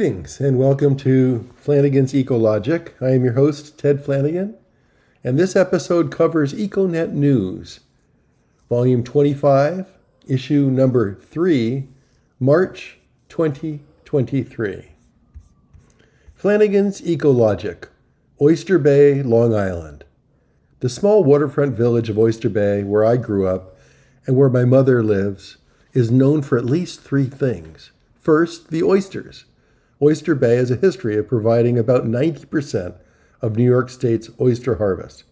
Greetings and welcome to Flanigan's Ecologic. I am your host, Ted Flanigan, and this episode covers EcoNet News, Volume 25, Issue Number 3, March 2023. Flanigan's Ecologic, Oyster Bay, Long Island. The small waterfront village of Oyster Bay, where I grew up and where my mother lives, is known for at least three things. First, the oysters. Oyster Bay has a history of providing about 90% of New York State's oyster harvest.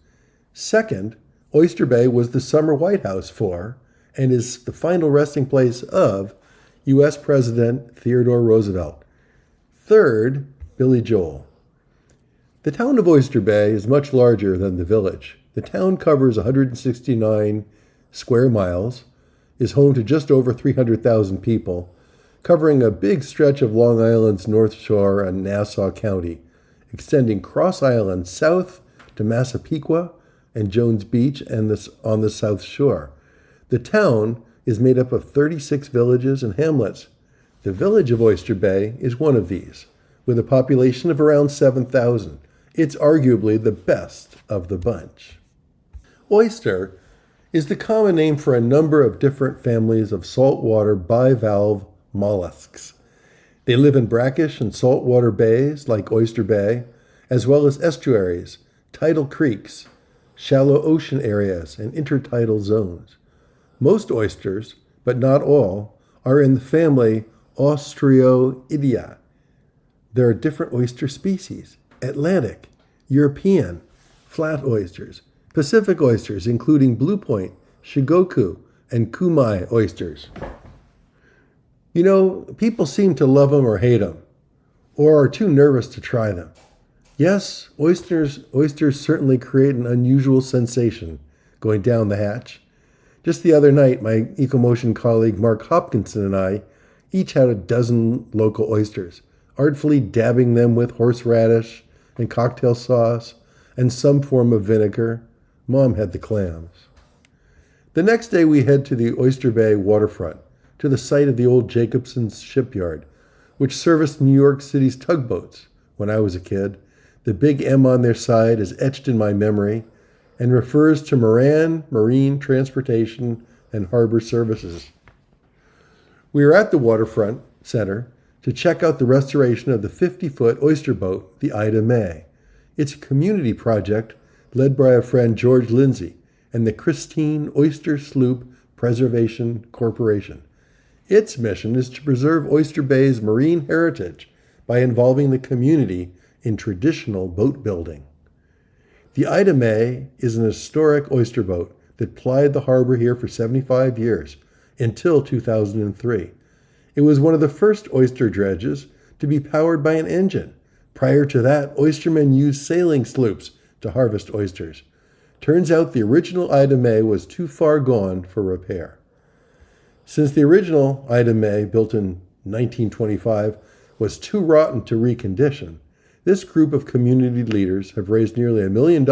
Second, Oyster Bay was the summer White House for, and is the final resting place of, U.S. President Theodore Roosevelt. Third, Billy Joel. The town of Oyster Bay is much larger than the village. The town covers 169 square miles, is home to just over 300,000 people, covering a big stretch of Long Island's North Shore and Nassau County, extending cross island south to Massapequa and Jones Beach and on the South Shore. The town is made up of 36 villages and hamlets. The village of Oyster Bay is one of these, with a population of around 7,000. It's arguably the best of the bunch. Oyster is the common name for a number of different families of saltwater bivalve mollusks. They live in brackish and saltwater bays like Oyster Bay, as well as estuaries, tidal creeks, shallow ocean areas, and intertidal zones. Most oysters, but not all, are in the family Ostreoidea. There are different oyster species: Atlantic, European, flat oysters, Pacific oysters, including blue point, shigoku, and kumai oysters. You know, people seem to love them or hate them, or are too nervous to try them. Yes, oysters certainly create an unusual sensation going down the hatch. Just the other night, my EcoMotion colleague Mark Hopkinson and I each had a dozen local oysters, artfully dabbing them with horseradish and cocktail sauce and some form of vinegar. Mom had the clams. The next day we head to the Oyster Bay waterfront, to the site of the old Jacobson's shipyard, which serviced New York City's tugboats when I was a kid. The big M on their side is etched in my memory and refers to Moran Marine Transportation and Harbor Services. We are at the waterfront center to check out the restoration of the 50-foot oyster boat, the Ida May. It's a community project led by our friend George Lindsay and the Christine Oyster Sloop Preservation Corporation. Its mission is to preserve Oyster Bay's marine heritage by involving the community in traditional boat building. The Ida May is an historic oyster boat that plied the harbor here for 75 years, until 2003. It was one of the first oyster dredges to be powered by an engine. Prior to that, oystermen used sailing sloops to harvest oysters. Turns out the original Ida May was too far gone for repair. Since the original Ida May, built in 1925, was too rotten to recondition, this group of community leaders have raised nearly $1 million,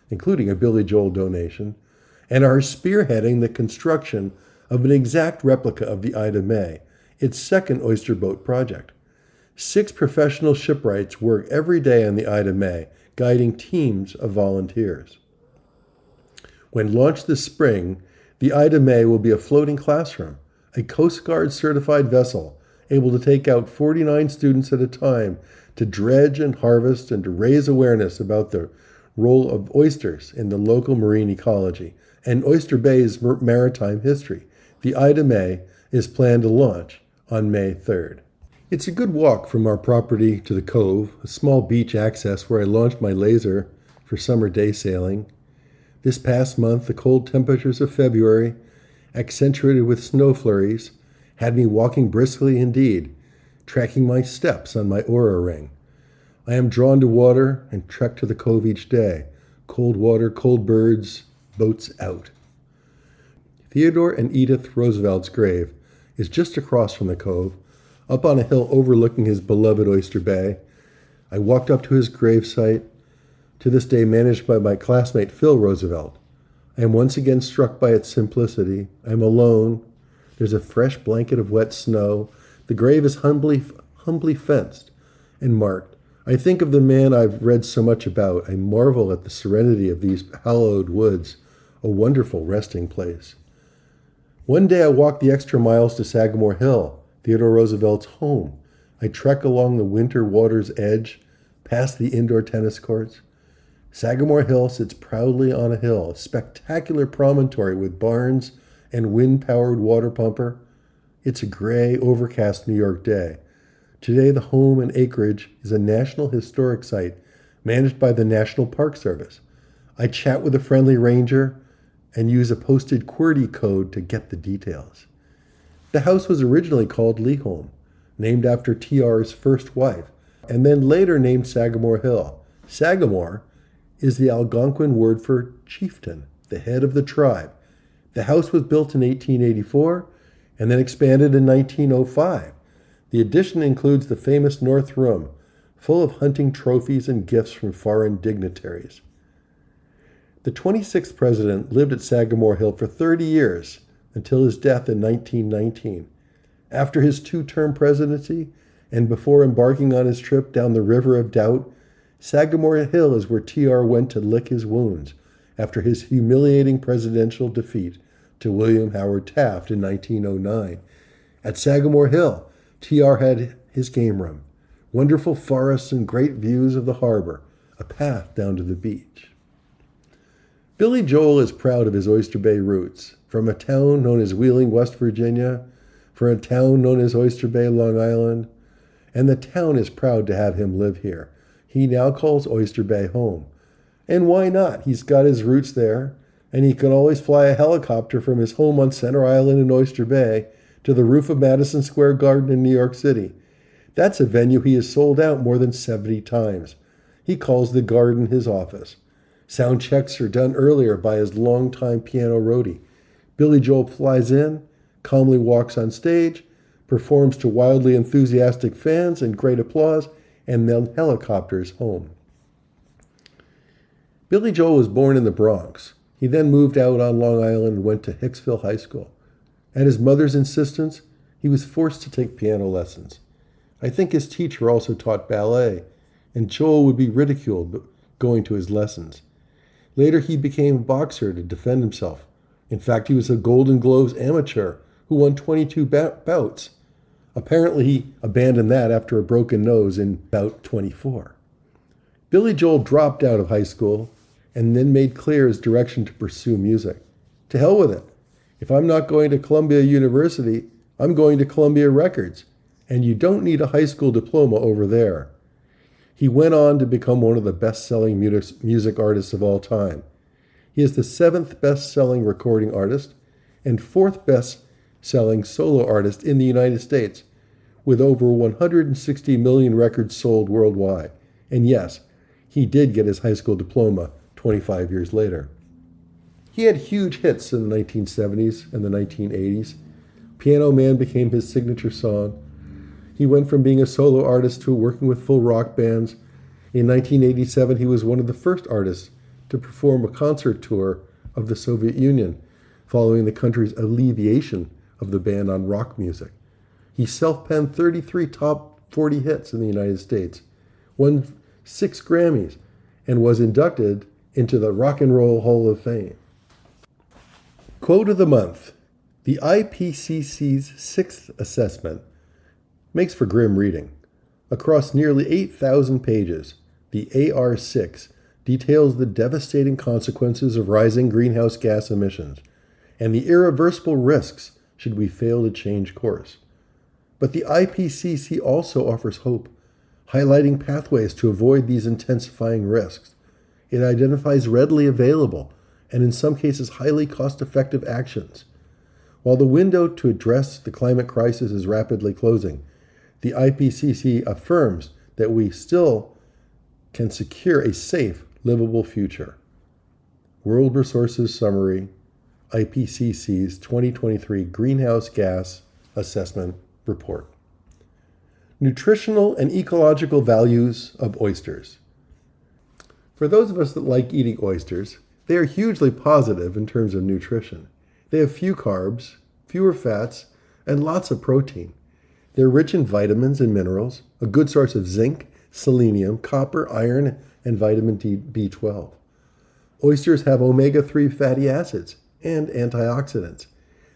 including a Billy Joel donation, and are spearheading the construction of an exact replica of the Ida May, its second oyster boat project. 6 professional shipwrights work every day on the Ida May, guiding teams of volunteers. When launched this spring, the Ida May will be a floating classroom, a Coast Guard certified vessel able to take out 49 students at a time to dredge and harvest and to raise awareness about the role of oysters in the local marine ecology and Oyster Bay's maritime history. The Ida May is planned to launch on May 3rd. It's a good walk from our property to the cove, a small beach access where I launched my laser for summer day sailing. This past month, the cold temperatures of February, accentuated with snow flurries, had me walking briskly indeed, tracking my steps on my Oura ring. I am drawn to water and trek to the cove each day. Cold water, cold birds, boats out. Theodore and Edith Roosevelt's grave is just across from the cove, up on a hill overlooking his beloved Oyster Bay. I walked up to his gravesite, to this day managed by my classmate Phil Roosevelt. I am once again struck by its simplicity. I am alone. There's a fresh blanket of wet snow. The grave is humbly fenced and marked. I think of the man I've read so much about. I marvel at the serenity of these hallowed woods, a wonderful resting place. One day I walked the extra miles to Sagamore Hill, Theodore Roosevelt's home. I trek along the winter water's edge, past the indoor tennis courts. Sagamore Hill sits proudly on a hill, a spectacular promontory with barns and wind-powered water pumper. It's a gray, overcast New York day. Today, the home and acreage is a National Historic Site managed by the National Park Service. I chat with a friendly ranger and use a posted QWERTY code to get the details. The house was originally called Leholm, named after TR's first wife, and then later named Sagamore Hill. Sagamore is the Algonquin word for chieftain, the head of the tribe. The house was built in 1884 and then expanded in 1905. The addition includes the famous North Room, full of hunting trophies and gifts from foreign dignitaries. The 26th president lived at Sagamore Hill for 30 years until his death in 1919. After his two-term presidency and before embarking on his trip down the River of Doubt, Sagamore Hill is where TR went to lick his wounds after his humiliating presidential defeat to William Howard Taft in 1909. At Sagamore Hill, TR had his game room, wonderful forests and great views of the harbor, a path down to the beach. Billy Joel is proud of his Oyster Bay roots, from a town known as Wheeling, West Virginia, for a town known as Oyster Bay, Long Island, and the town is proud to have him live here. He now calls Oyster Bay home. And why not? He's got his roots there, and he can always fly a helicopter from his home on Center Island in Oyster Bay to the roof of Madison Square Garden in New York City. That's a venue he has sold out more than 70 times. He calls the garden his office. Sound checks are done earlier by his longtime piano roadie. Billy Joel flies in, calmly walks on stage, performs to wildly enthusiastic fans and great applause, and then helicopters home. Billy Joel was born in the Bronx. He then moved out on Long Island and went to Hicksville High School. At his mother's insistence, he was forced to take piano lessons. I think his teacher also taught ballet, and Joel would be ridiculed going to his lessons. Later, he became a boxer to defend himself. In fact, he was a Golden Gloves amateur who won 22 bouts. Apparently, he abandoned that after a broken nose in bout 24. Billy Joel dropped out of high school and then made clear his direction to pursue music. To hell with it. If I'm not going to Columbia University, I'm going to Columbia Records, and you don't need a high school diploma over there. He went on to become one of the best-selling music artists of all time. He is the 7th best-selling recording artist and 4th best-selling solo artist in the United States, with over 160 million records sold worldwide. And yes, he did get his high school diploma 25 years later. He had huge hits in the 1970s and the 1980s. Piano Man became his signature song. He went from being a solo artist to working with full rock bands. In 1987, he was one of the first artists to perform a concert tour of the Soviet Union, following the country's alleviation of the ban on rock music. He self-penned 33 top 40 hits in the United States, won 6 Grammys, and was inducted into the Rock and Roll Hall of Fame. Quote of the month. The IPCC's 6th assessment makes for grim reading. Across nearly 8,000 pages, the AR6 details the devastating consequences of rising greenhouse gas emissions and the irreversible risks should we fail to change course. But the IPCC also offers hope, highlighting pathways to avoid these intensifying risks. It identifies readily available and in some cases highly cost-effective actions. While the window to address the climate crisis is rapidly closing, the IPCC affirms that we still can secure a safe, livable future. World Resources Summary, IPCC's 2023 Greenhouse Gas Assessment Report. Nutritional and ecological values of oysters. For those of us that like eating oysters, they are hugely positive in terms of nutrition. They have few carbs, fewer fats, and lots of protein. They're rich in vitamins and minerals, a good source of zinc, selenium, copper, iron, and vitamin B12. Oysters have omega-3 fatty acids and antioxidants.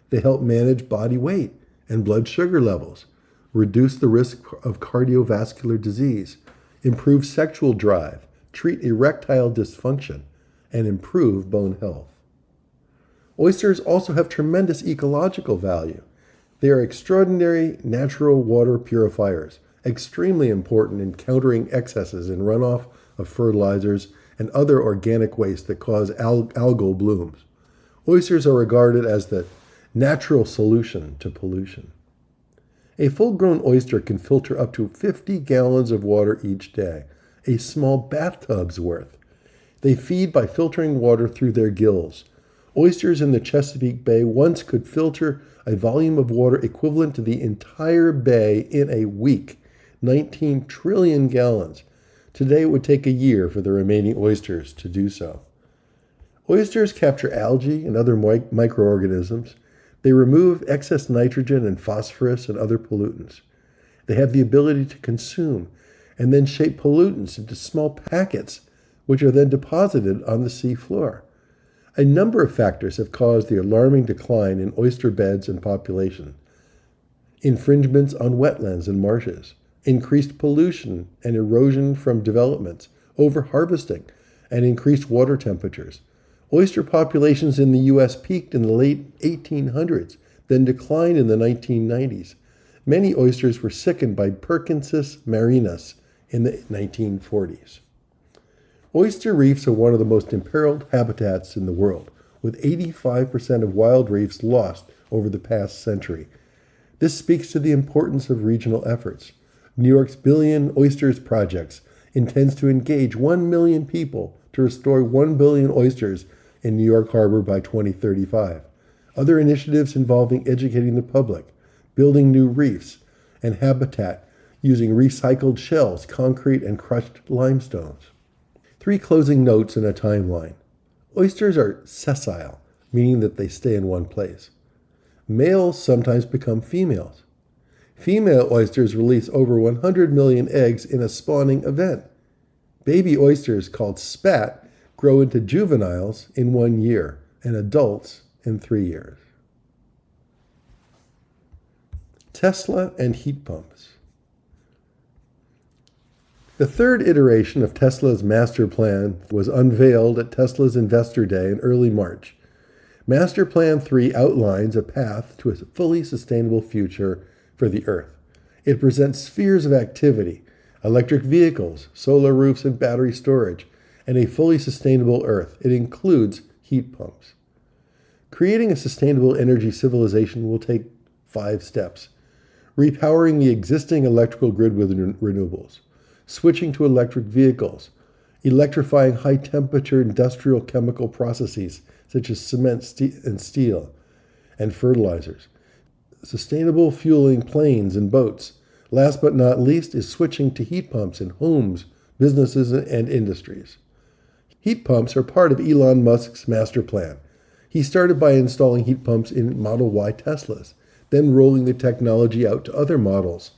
They help manage body weight and blood sugar levels, reduce the risk of cardiovascular disease, improve sexual drive, treat erectile dysfunction, and improve bone health. Oysters also have tremendous ecological value. They are extraordinary natural water purifiers, extremely important in countering excesses in runoff of fertilizers and other organic waste that cause algal blooms. Oysters are regarded as the natural solution to pollution. A full-grown oyster can filter up to 50 gallons of water each day, a small bathtub's worth. They feed by filtering water through their gills. Oysters in the Chesapeake Bay once could filter a volume of water equivalent to the entire bay in a week, 19 trillion gallons. Today it would take a year for the remaining oysters to do so. Oysters capture algae and other microorganisms. They remove excess nitrogen and phosphorus and other pollutants. They have the ability to consume and then shape pollutants into small packets, which are then deposited on the sea floor. A number of factors have caused the alarming decline in oyster beds and population. Infringements on wetlands and marshes, increased pollution and erosion from developments, overharvesting, and increased water temperatures. Oyster populations in the U.S. peaked in the late 1800s, then declined in the 1990s. Many oysters were sickened by Perkinsus marinus in the 1940s. Oyster reefs are one of the most imperiled habitats in the world, with 85% of wild reefs lost over the past century. This speaks to the importance of regional efforts. New York's Billion Oysters Projects intends to engage 1 million people to restore 1 billion oysters in New York Harbor by 2035. Other initiatives involving educating the public, building new reefs, and habitat using recycled shells, concrete, and crushed limestones. 3 closing notes and a timeline. Oysters are sessile, meaning that they stay in one place. Males sometimes become females. Female oysters release over 100 million eggs in a spawning event. Baby oysters, called spat, grow into juveniles in 1 year and adults in 3 years. Tesla and heat pumps. The third iteration of Tesla's master plan was unveiled at Tesla's Investor Day in early March. Master Plan 3 outlines a path to a fully sustainable future for the Earth. It presents spheres of activity, electric vehicles, solar roofs and battery storage, and a fully sustainable Earth. It includes heat pumps. Creating a sustainable energy civilization will take 5 steps. Repowering the existing electrical grid with renewables, switching to electric vehicles, electrifying high-temperature industrial chemical processes such as cement and steel and fertilizers, sustainable fueling planes and boats. Last but not least is switching to heat pumps in homes, businesses, and industries. Heat pumps are part of Elon Musk's master plan. He started by installing heat pumps in Model Y Teslas, then rolling the technology out to other models.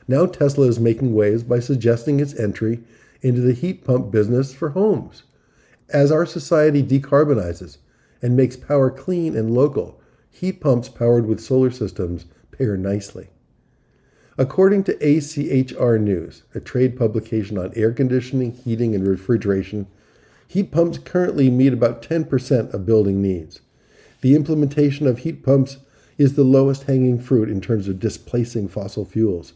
Now Tesla is making waves by suggesting its entry into the heat pump business for homes. As our society decarbonizes and makes power clean and local, heat pumps powered with solar systems pair nicely. According to ACHR News, a trade publication on air conditioning, heating, and refrigeration, heat pumps currently meet about 10% of building needs. The implementation of heat pumps is the lowest hanging fruit in terms of displacing fossil fuels.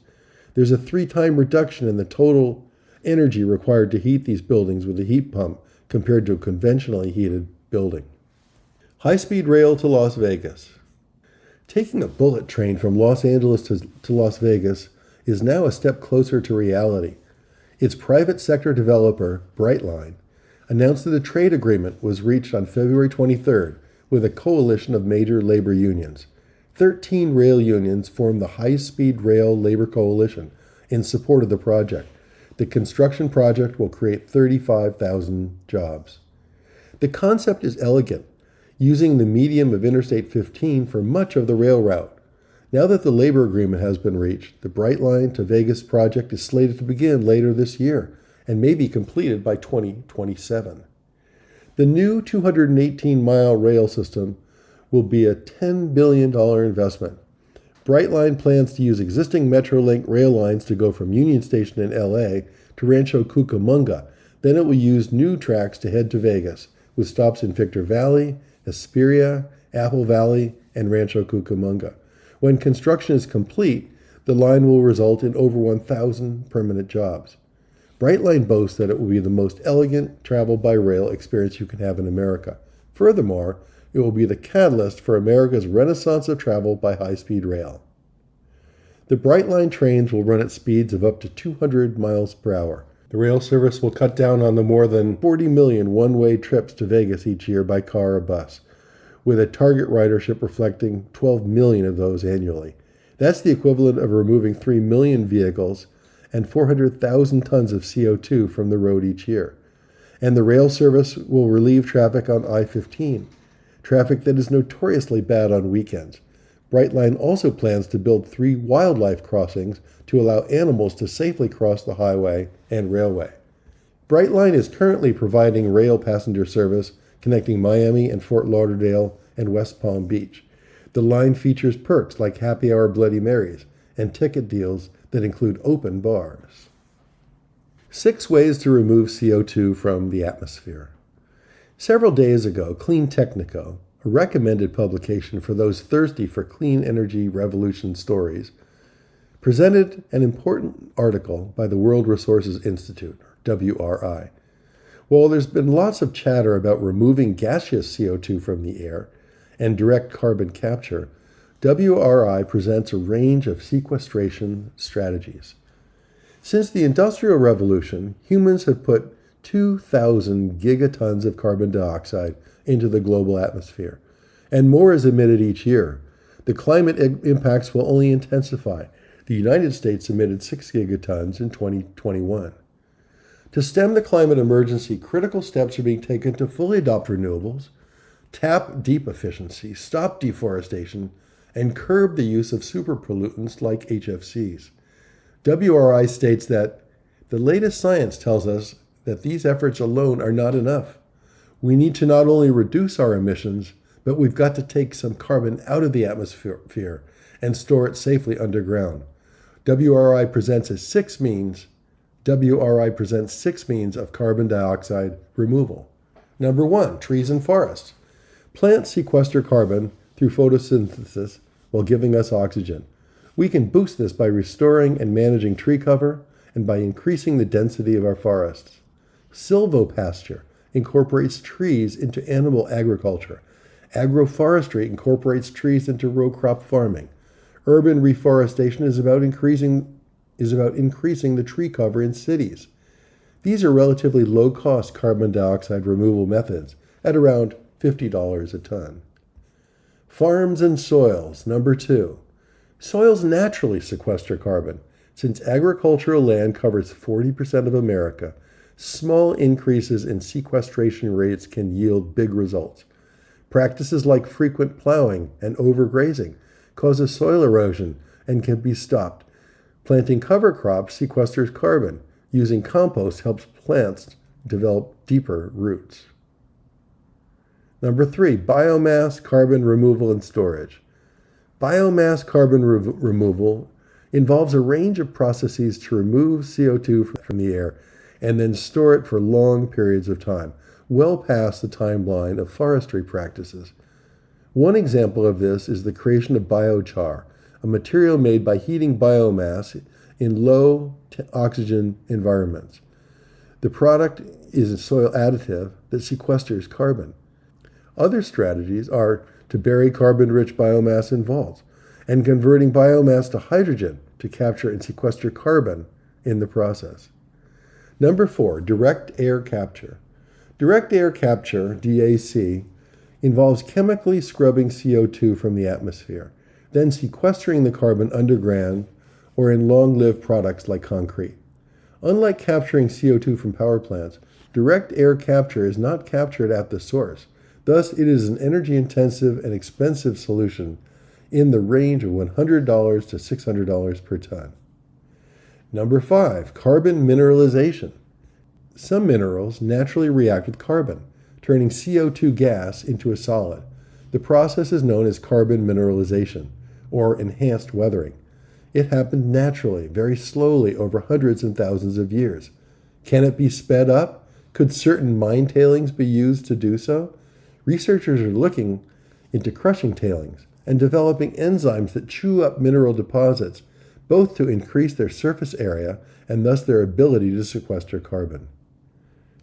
There's a 3-time reduction in the total energy required to heat these buildings with a heat pump compared to a conventionally heated building. High-speed rail to Las Vegas. Taking a bullet train from Los Angeles to Las Vegas is now a step closer to reality. Its private sector developer, Brightline, announced that a trade agreement was reached on February 23rd with a coalition of major labor unions. 13 rail unions formed the High-Speed Rail Labor Coalition in support of the project. The construction project will create 35,000 jobs. The concept is elegant, using the medium of Interstate 15 for much of the rail route. Now that the labor agreement has been reached, the Brightline to Vegas project is slated to begin later this year and may be completed by 2027. The new 218-mile rail system will be a $10 billion investment. Brightline plans to use existing Metrolink rail lines to go from Union Station in LA to Rancho Cucamonga. Then it will use new tracks to head to Vegas, with stops in Victor Valley, Hesperia, Apple Valley, and Rancho Cucamonga. When construction is complete, the line will result in over 1,000 permanent jobs. Brightline boasts that it will be the most elegant travel by rail experience you can have in America. Furthermore, it will be the catalyst for America's renaissance of travel by high-speed rail. The Brightline trains will run at speeds of up to 200 miles per hour. The rail service will cut down on the more than 40 million one-way trips to Vegas each year by car or bus, with a target ridership reflecting 12 million of those annually. That's the equivalent of removing 3 million vehicles and 400,000 tons of CO2 from the road each year. And the rail service will relieve traffic on I-15, traffic that is notoriously bad on weekends. Brightline also plans to build 3 wildlife crossings to allow animals to safely cross the highway and railway. Brightline is currently providing rail passenger service connecting Miami and Fort Lauderdale and West Palm Beach. The line features perks like Happy Hour Bloody Marys and ticket deals that include open bars. 6 ways to remove CO2 from the atmosphere. Several days ago, Clean Technico, a recommended publication for those thirsty for clean energy revolution stories, presented an important article by the World Resources Institute, WRI. While there's been lots of chatter about removing gaseous CO2 from the air and direct carbon capture, WRI presents a range of sequestration strategies. Since the Industrial Revolution, humans have put 2,000 gigatons of carbon dioxide into the global atmosphere, and more is emitted each year. The climate impacts will only intensify. The United States emitted 6 gigatons in 2021. To stem the climate emergency, critical steps are being taken to fully adopt renewables, tap deep efficiency, stop deforestation, and curb the use of superpollutants like HFCs. WRI states that the latest science tells us that these efforts alone are not enough. We need to not only reduce our emissions, but we've got to take some carbon out of the atmosphere and store it safely underground. WRI presents 6 means of carbon dioxide removal. Number 1, trees and forests. Plants sequester carbon through photosynthesis while giving us oxygen. We can boost this by restoring and managing tree cover and by increasing the density of our forests. Silvopasture incorporates trees into animal agriculture. Agroforestry incorporates trees into row crop farming. Urban reforestation is about increasing the tree cover in cities. These are relatively low-cost carbon dioxide removal methods at around $50 a ton. Farms and soils. Number 2. Soils naturally sequester carbon. Since agricultural land covers 40% of America, small increases in sequestration rates can yield big results. Practices like frequent plowing and overgrazing causes soil erosion and can be stopped. Planting cover crops sequesters carbon. Using compost helps plants develop deeper roots. Number 3, biomass carbon removal and storage. Biomass carbon removal involves a range of processes to remove CO2 from the air and then store it for long periods of time, well past the timeline of forestry practices. One example of this is the creation of biochar, a material made by heating biomass in low oxygen environments. The product is a soil additive that sequesters carbon. Other strategies are to bury carbon-rich biomass in vaults and converting biomass to hydrogen to capture and sequester carbon in the process. Number 4, direct air capture. Direct air capture, DAC, involves chemically scrubbing CO2 from the atmosphere, then sequestering the carbon underground or in long-lived products like concrete. Unlike capturing CO2 from power plants, direct air capture is not captured at the source. Thus, it is an energy-intensive and expensive solution, in the range of $100 to $600 per ton. Number 5, carbon mineralization. Some minerals naturally react with carbon, turning CO2 gas into a solid. The process is known as carbon mineralization, or enhanced weathering. It happened naturally, very slowly over hundreds and thousands of years. Can it be sped up? Could certain mine tailings be used to do so? Researchers are looking into crushing tailings and developing enzymes that chew up mineral deposits, both to increase their surface area and thus their ability to sequester carbon.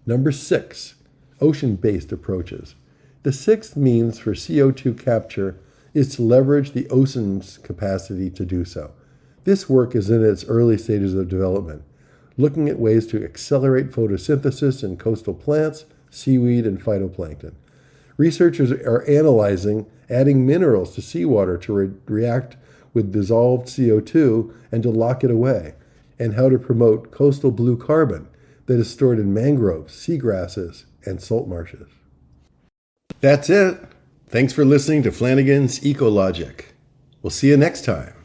Number 6, ocean-based approaches. The sixth means for CO2 capture is to leverage the ocean's capacity to do so. This work is in its early stages of development, looking at ways to accelerate photosynthesis in coastal plants, seaweed, and phytoplankton. Researchers are analyzing adding minerals to seawater to react with dissolved CO2 and to lock it away, and how to promote coastal blue carbon that is stored in mangroves, seagrasses, and salt marshes. That's it. Thanks for listening to Flanigan's Ecologic. We'll see you next time.